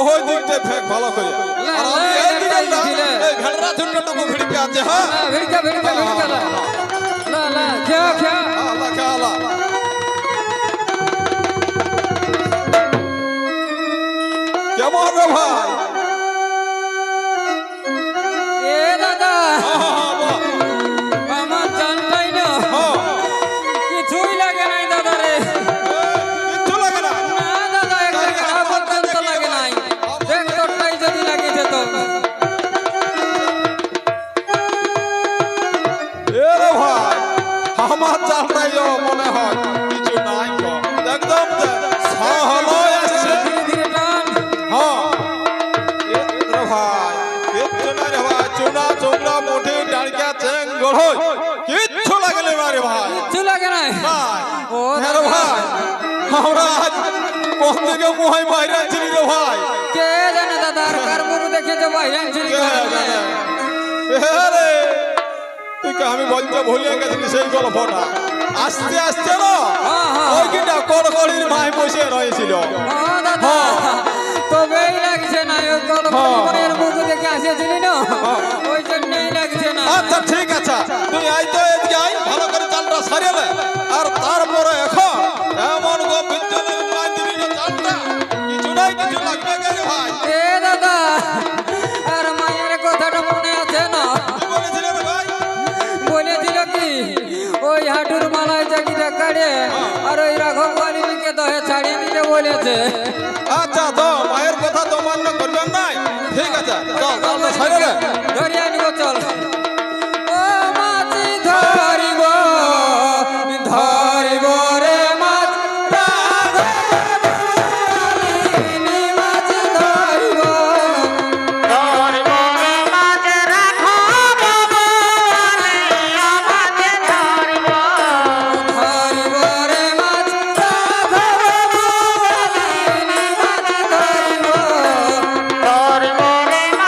ওই দিকটা ফেক ভালো করে আর আমি এই দিকটা এই ভেড়রা ঝুন্ডটুকু ভিড়কে আছে হ্যাঁ ভিড়কা লা লা খেয়া আল্লাহ খেয়ালা কেমন রে ভাই এ দাদা আমার জানটাই না কিছুই লাগে নাই দাদা রে কিচ্ছু লাগে না না দাদা একটা খারাপ পর্যন্ত লাগে নাই দেখ তোরটাই যদি লাগে যেত এ রে ভাই আমার জানটাইও মনে হয় কিছু নাই গো একদম হলো আসছে ধীরে ধীরে টান হ্যাঁ এ রে ভাই কিচ্ছু নাই রে ভাই চুনা চোংরা মুঠি ডাড়কা চেং গড়ই কিচ্ছু লাগলে মারে ভাই কিছু লাগে নাই ও হ্যাঁ রে ভাই আমরা আজ কোন থেকে মোহাই বাইরে ছিলি রে ভাই কে জানে দাদা আর কার গরু দেখেছে বাইরে ছিলি রে তুই কে আমি বলতে ভুলে গেছিলি সেই গল্পটা আস্তে আস্তে না ওই কিটা কড়কড়ির মাই বসে রয়েছিল হ্যাঁ দাদা তবেই লাগছে না ওই গল্পের মুখ দেখে আসেছিলি না ওই জন্যই লাগছে না আচ্ছা ঠিক আছে তুই আই তো এদিকে আই ভালো করে চালটা সারিয়ে নে আর তারপরে এখন এমন গো বিদ্যুতের প্রায় দিবি না চালটা কিছু নাই কিছু লাগবে কে ভাই এ দাদা আর মায়ের কথাটা মনে আছে না কি বলেছিলে রে ভাই বলেছিল কি ওই হাঁটুর মালায় চাকিটা কাটে আর ওই রাঘব বালিনীকে দহে ছাড়িয়ে দিতে বলেছে আচ্ছা তো মায়ের কথা তো মান্য করবেন নাই ঠিক আছে চল চালটা সারিয়ে নে ধরে আনিব চল ও মাছি ধরিব ধরিব রে মাছ রাঘব মাছ ধরিব ধরিব রে মাছ রাঘব মাছ ধরিব ধরিব রে মাছ রাঘব মাছ ধরিব ধরিব রে মাছ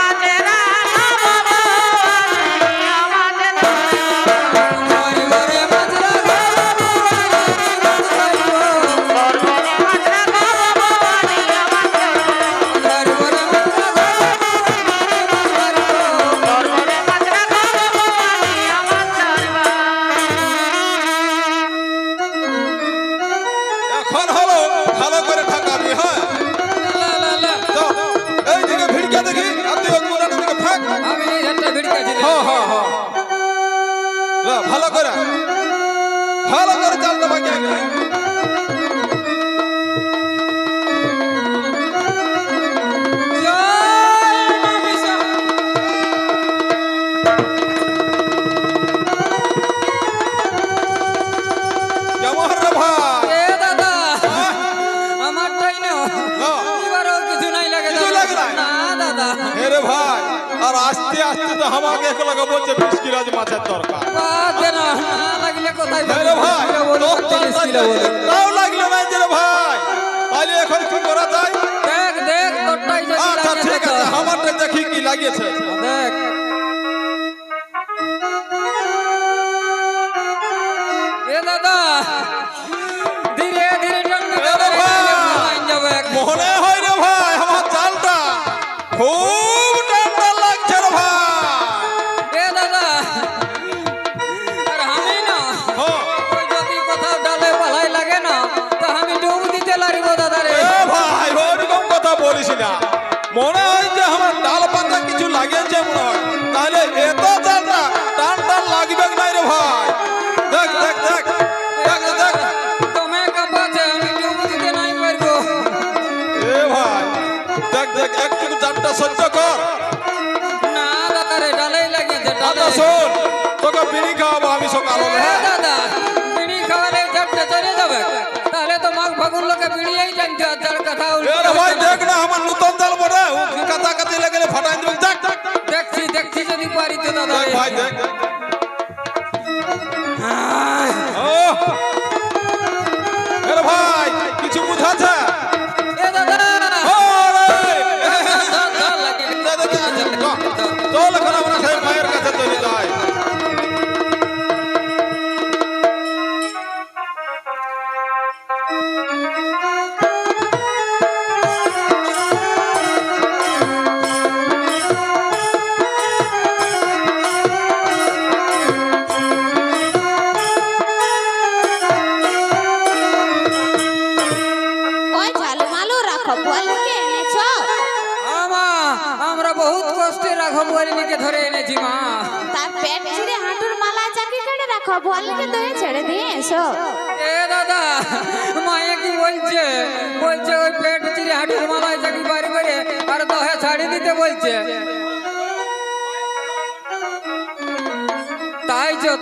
এখন হলো ভালো করে ঠাকাবি হ্যাঁ লা লা লা তো এইদিকে ভিড়কে দেখি আর তুই ওগুলোর দিকে ফেক আমি এই ঝাটটা ভিড়কাছিলাম হ্যাঁ হ্যাঁ হ্যাঁ ভালো করে চালটা বাকি আগে জয় মা বিশা কেমন রে ভাই এ দাদা আমারটাই না হ্যাঁ। এবারও কিছু নাই লাগে কিছু লাগে নাই? না দাদা রে ভাই আর আস্তে আস্তে তো আমাকে এক লাগা বলছে 20 কিলো মাছের দরকার বাদ না না লাগলে কোথায় রে ভাই তোর চালটা তাও লাগলো না যে রে ভাই তাহলে এখন কি করা যায় দেখ দেখ তোরটাই যদি আচ্ছা লাগে ঠিক আছে আমারটা দেখি কি লাগিয়েছে দেখ এ দাদা ধীরে ধীরে টানবে এ ভাই। যাবে মনে হয় রে ভাই আমার চালটা খুব ঠান্ডা লাগছে রে ভাই এ দাদা আর আমি না হ্যাঁ। ওই যদি কোথাও ডালে পালাই লাগে না তো আমি ডুব দিতে লাগবো দাদা রে এ ভাই ওরকম কথা বলিস না মনে হয় যে আমার ডাল পাতা কিছু লাগিয়েছে মনে হয় তাহলে এত চালটা টান টান লাগবে না রে ভাই দেখ দেখ দেখ দেখ দেখ তুমি কাপাছে আমি ডুব দিতে নাই পারবো এ ভাই দেখ দেখ একটু চালটা সহ্য কর না দাদা রে ডালেই লাগিয়েছে ডালে আচ্ছা শোন তোকে বিড়ি খাওয়াবো আমি সকাল হলে এ হ্যাঁ? দাদা বিড়ি খাওয়ালে ঝাপটে চলে যাবে তাহলে তো মাঘ ফাগুন লোকে বিড়িয়েই জানতে আর যার কথা এ উল্টো রে ভাই দেখ না আমার নতুন জাল বড় কাটা কাটি লাগলে ফাটাই দিবেন দেখ দেখছি দেখছি যদি পারি তো দাদা দেখ রে। ভাই দেখ আহ, ও এ রে ভাই কিছু বুঝাছে এ দাদা ওরে ধর লাগিয়ে চল এখন আমরা সেই মায়ের কাছে চলে যাই গোয়ালিনীকে এনেছো? আমা আমরা বহুত কষ্টে রাঘব গোয়ালিনীকে ধরে এনেছি মা। তার পেট চিরে হাঁটুর মালায় চাকি কেটে রাখো, গোয়ালিনীকে দয়ে ছেড়ে দিয়ে এসো। এ দাদা মায়ে কি বলছে? বলছে ওই পেট চিরে হাঁটুর মালায় চাকি বাড়ি করে আর দহে ছাড়ি দিতে বলছে। তাইছো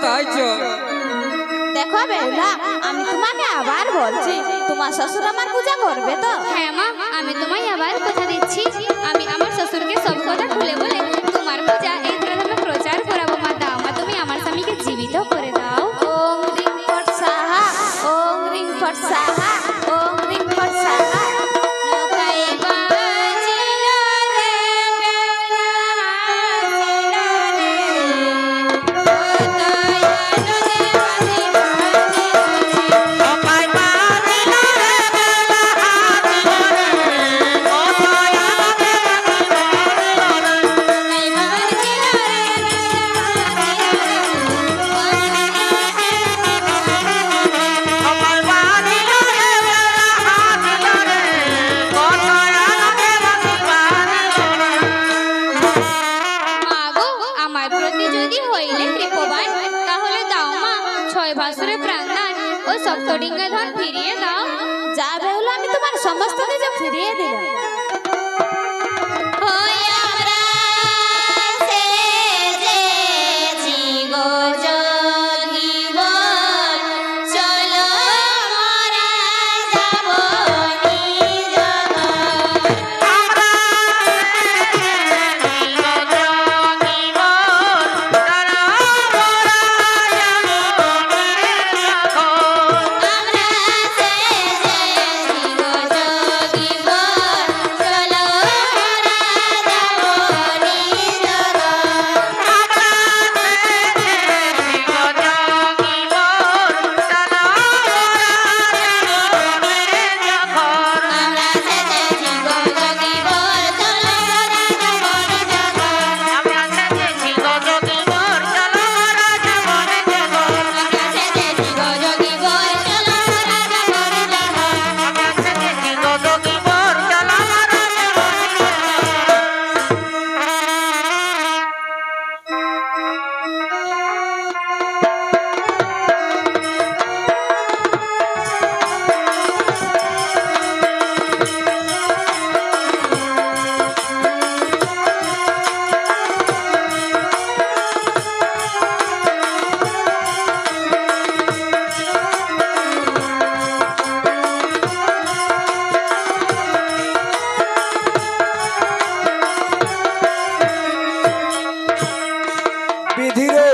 দেখো বেহুলা, আমি তোমাকে আবার বলছি, তোমার শ্বশুর আমার পূজা করবে তো? হ্যাঁ মা, আমি তোমায় আবার কথা দিচ্ছি, আমি আমার শ্বশুরকে সব কথা খুলে বলে তোমার পূজা এই ধরনের প্রচার করাবো। মা দাও মা, তুমি আমার স্বামীকে জীবিত করে দাও। ওম রিং ফট সাহা, ওম রিং ফট সাহা, ওম রিং ফট সাহা। নৌকায় বাজিল রে বেলা হাসিল রে, কোথায় আলো রে বাজি বাজি বুঝি। নৌকায় বাজিল রে বেলা হাসিল রে, কোথায় আলো রে সপ্তডিঙ্গা ধন ফিরিয়ে দাও। যা বেহুলা, আমি তোমার সমস্ত কিছু ফিরিয়ে দিলাম। ওই আমরা সেজেছি গো যোগীবর, চলো মোরা যাব নিজ ঘর। আমরা সেজেছি গো যোগীবর, চলো মোরা যাব নিজ ঘর। আমরা সেজেছি গো যোগীবর, চলো মোরা যাব নিজ ঘর। আমরা সেজেছি গো যোগীবর, চলো মোরা যাব নিজ ঘর। আমরা সেজেছি গো যোগীবর, চলো মোরা যাব নিজ ঘর। আমরা সেজেছি গো যোগীবর, চলো মোরা যাব নিজ ঘর। বিধি রে,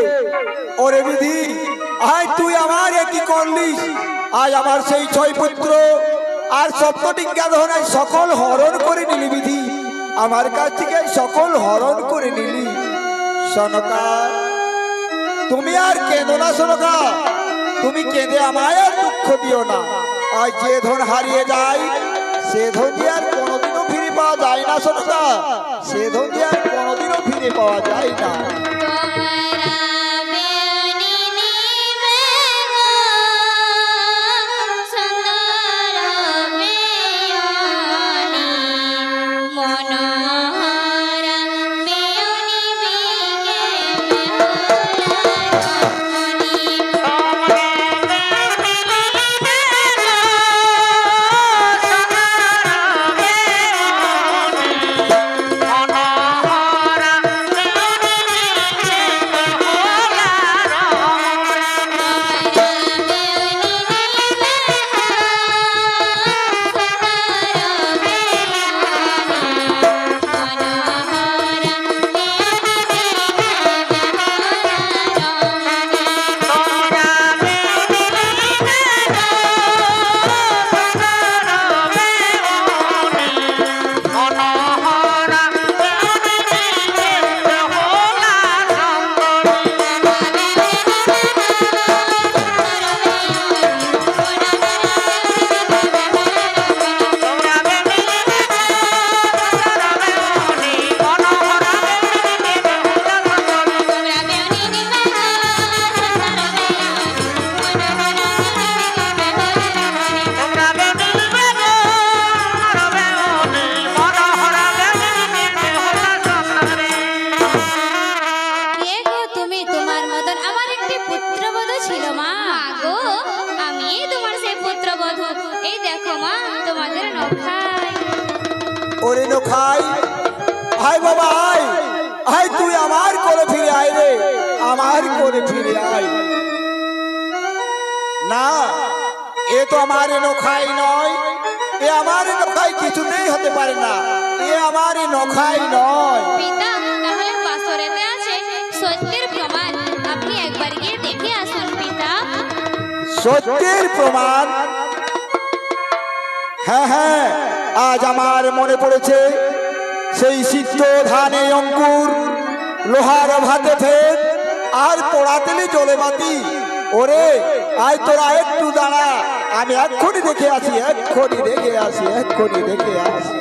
ওরে বিধি, আয় তুই আমার কি করলিস? আজ আমার সেই ছয় পুত্র আর সপ্তটিজ্ঞা দহনায় সকল হরণ করে নিলি বিধি, আমার কাছ থেকে সকল হরণ করে নিলি। সনকা, তুমি আর কেঁদো না সনকা, তুমি কেঁদে আমায় আর দুঃখ দিও না। আজ যে ধন হারিয়ে যায় সে ধন দিয়ে আর কোনোদিনও ফিরে পাওয়া যায় না সনকা, সে ধন দিয়ে আর কোনোদিনও ফিরে পাওয়া যায় না। তোমরা বেনি নিবে গো সুন্দর বেয়নি, মনোহরা বেয়নি বিগে বেহুলা রমণী। মনোহরা ওরে নখাই, আয় বাবা আয়, আয় তুই আমার কোলে ফিরে আয় রে, আমার কোলে ফিরে আয়। না, এ তো আমার নখাই নয়, এ আমার নখাই কিছুতেই হতে পারে না, এ আমার নখাই নয়। পিতা, তাহলে বাসরেতে আছে সত্যের প্রমাণ, আপনি একবার গিয়ে দেখে আসুন পিতা। সত্যের প্রমাণ? হ্যাঁ হ্যাঁ, আজ আমার মনে পড়েছে সেই সিদ্ধ ধানে অঙ্কুর, লোহার ভাতে ফের, আর পোড়া তেলে জলে বাতি। ওরে আয় তোরা একটু দাঁড়া, আমি এক্ষুনি দেখে আসি, এক্ষুনি দেখে আসি, এক্ষুনি দেখে আসি।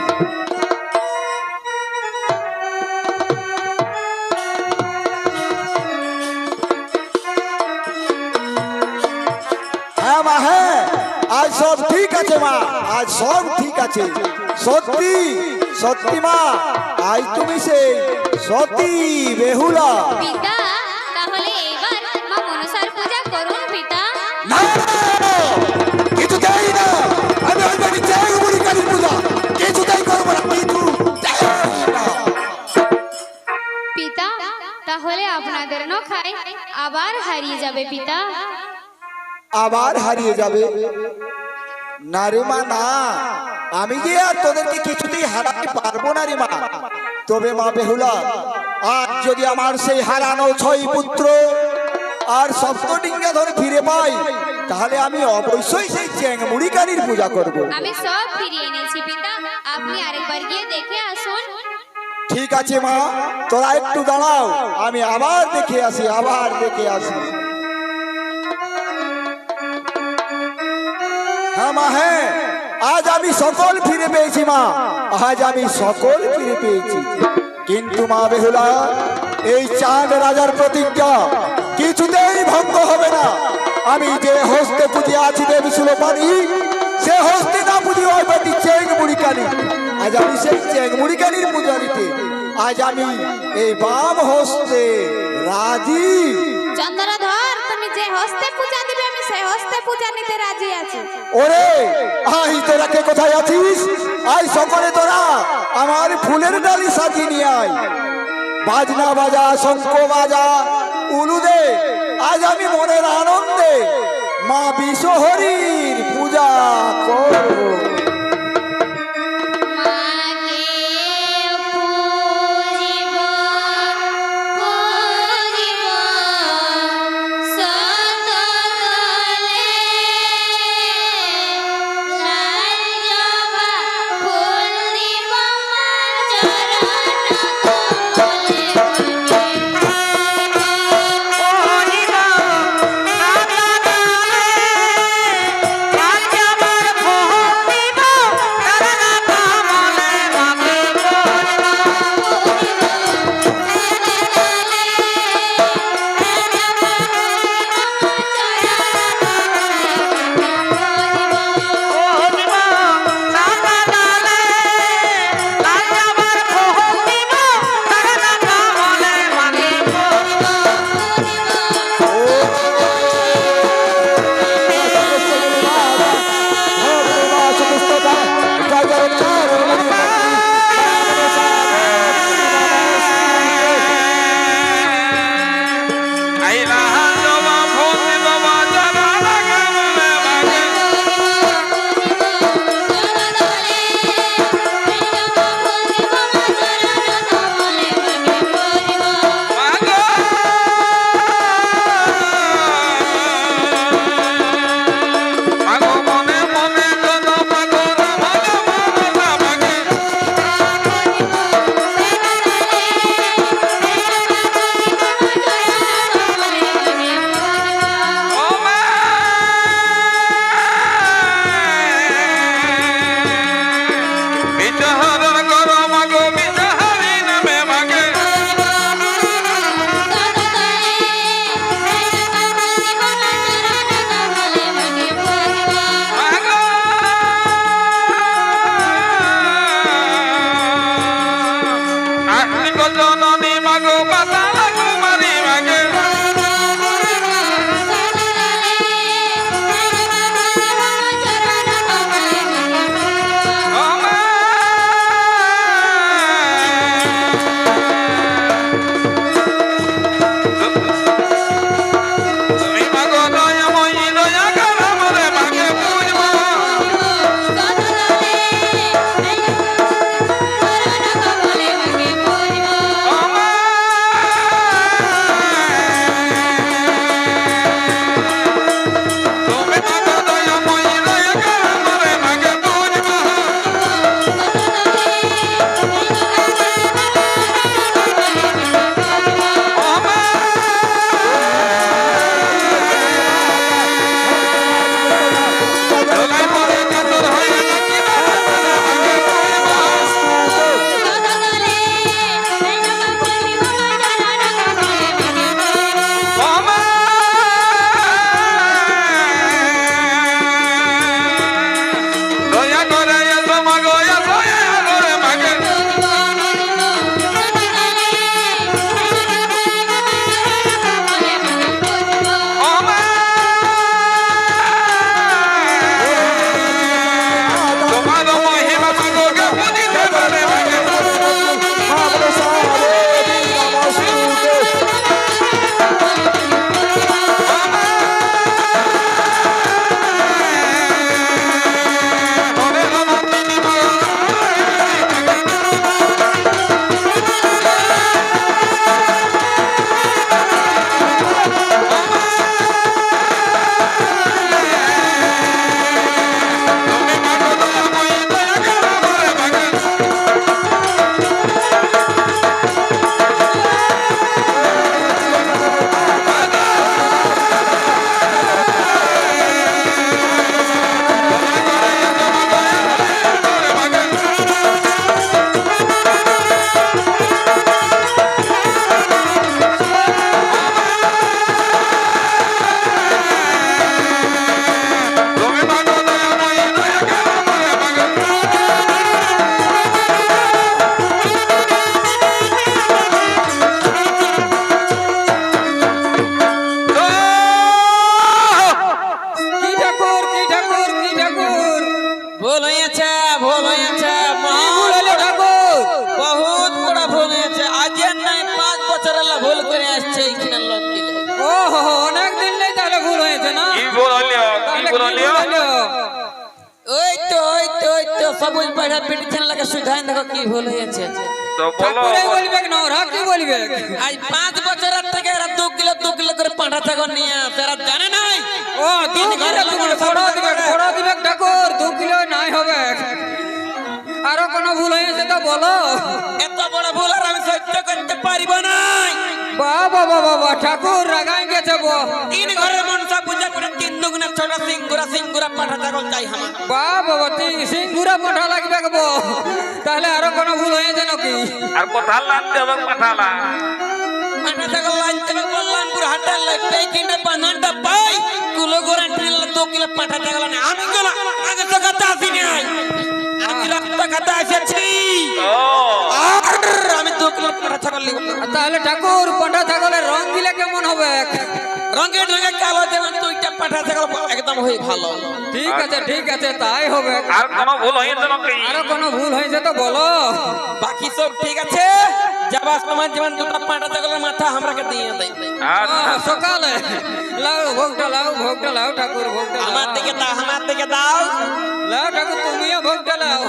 হ্যাঁ মা, হ্যাঁ আজ সব ঠিক আছে মা, আজ সব ঠিক আছে। সত্যি সত্যি মা, আজ তুমি সেই সতী বেহুলা। পিতা, তাহলে এবার মা মনসার পূজা করুন পিতা। না, কিছুতেই না, আমি ওই বাড়ি যাই বুড়ি কালীর পূজা কিছুতেই করবো না, কিছুতেই না। পিতা, তাহলে আপনাদের নখাই আবার হারিয়ে যাবে পিতা। আবার হারিয়ে যাবে? না রে মা না, আমি যে আর তোদেরকে কিছুতেই হারাতে পারবো না রে মা। তবে মা বেহুলা, আজ যদি আমার সেই হারানো 6 পুত্র আর সপ্তডিঙ্গা ধরে ফিরে পাই, তাহলে আমি অবশ্যই সেই চেংমুড়ি কালীর পূজা করব। আমি সব ফিরিয়ে এনেছি পিতা, আপনি আরেকবার গিয়ে দেখে আসুন। ঠিক আছে মা, তোরা একটু দাঁড়াও, আমি আবার দেখে আসি, আবার দেখে আসি। হ্যাঁ মা, হ্যাঁ আজ আমি সকল ফিরে পেয়েছি মা, আজ আমি সকল ফিরে পেয়েছি। কিন্তু মা বেহুলা, এই চাঁদ রাজার প্রতিজ্ঞা কিছুতেই ভঙ্গ হবে না। আমি যে হস্তে পুজে আছি দেবী সুলোপানি, সে হস্তে না পুজি ওই বাটি চেংমুড়ি কালী। আজ আমি সেই চেংমুড়ি কালীর পূজা দিতে, আজ আমি এই বাম হস্তে রাজি। চন্দ্রধর, তুমি যে হস্তে পূজা দিবে আমি সেই হস্তে পূজা নিতে রাজি আছি। ওরে আই তোরা কে কোথায় আছিস? আই সকলে তোরা আমার ফুলের ডালি সাজিয়ে নিয়ে আয়। বাজনা বাজা, শঙ্খ বাজা, উলু দে, আজ আমি মনের আনন্দে মা বিশ্বহরির পূজা করব। মাকে পূজিব, পূজিব সততলে, লাল জবা ফুল দিব মার চরণ কমলে। ওরিবা সব ওই পাড়া পিটিছেন লাগে সুধাই দেখো কি ভুল হয়েছে তো বলো ঠাকুরে বলবে না ওরা কি বলবে আজ 5 বছরের থেকে এরা 2 কিলো করে পাঁঠা ছাগল নিয়ে আসে এরা জানে নাই ও 2 কিলো তুমি বড় দিবে ঠাকুর 2 কিলো নাই হবে আরো কোনো ভুল হয়েছে তো বলো এত বড় ভুল আর আমি সহ্য করতে পারিব না বাবা বাবা ঠাকুর রাগাই গেছে গো 3 ঘরের মনসা পূজা করে 3 দুগুণা ছোট সিংগুরা পাঁঠা ছাগল চাই আমার বাবা সিংগুরা পাঠা লাগবে গো তাহলে আরো কোনো ভুল হয়েছে নাকি আর কোথায় লাগতে হবে পাঠালা পাঁঠা ছাগল লাইতে কল্যাণপুর হাটার লাগবে কিনে বানানটা পাই কুলো গ্যারান্টি 2 কিলো পাঁঠা ছাগল না আমি গেল আগে তো কথা আসিনি আমি রক্ত কথা এসেছি আর আমি 2 কিলো পাঁঠা ছাগল নিব তাহলে ঠাকুর পাঠা ছাগলের রং দিলে কেমন হবে রঙে রঙে কালো যেমন 2টা পাঁঠা ছাগল একদম হই ভালো ঠিক আছে তাই হবে আর কোনো ভুল হয়েছে নাকি আরো কোনো ভুল হয়েছে তো বলো বাকি সব ঠিক আছে যাবার সময় যেমন 2টা পাঁঠা ছাগলের মাথা আমরাকে দিয়ে দেয় সকালে লাও ভোগটা লাও ঠাকুর ভোগটা লাও। আমার দিকে দাও লাও ঠাকুর তুমিও ভোগটা লাও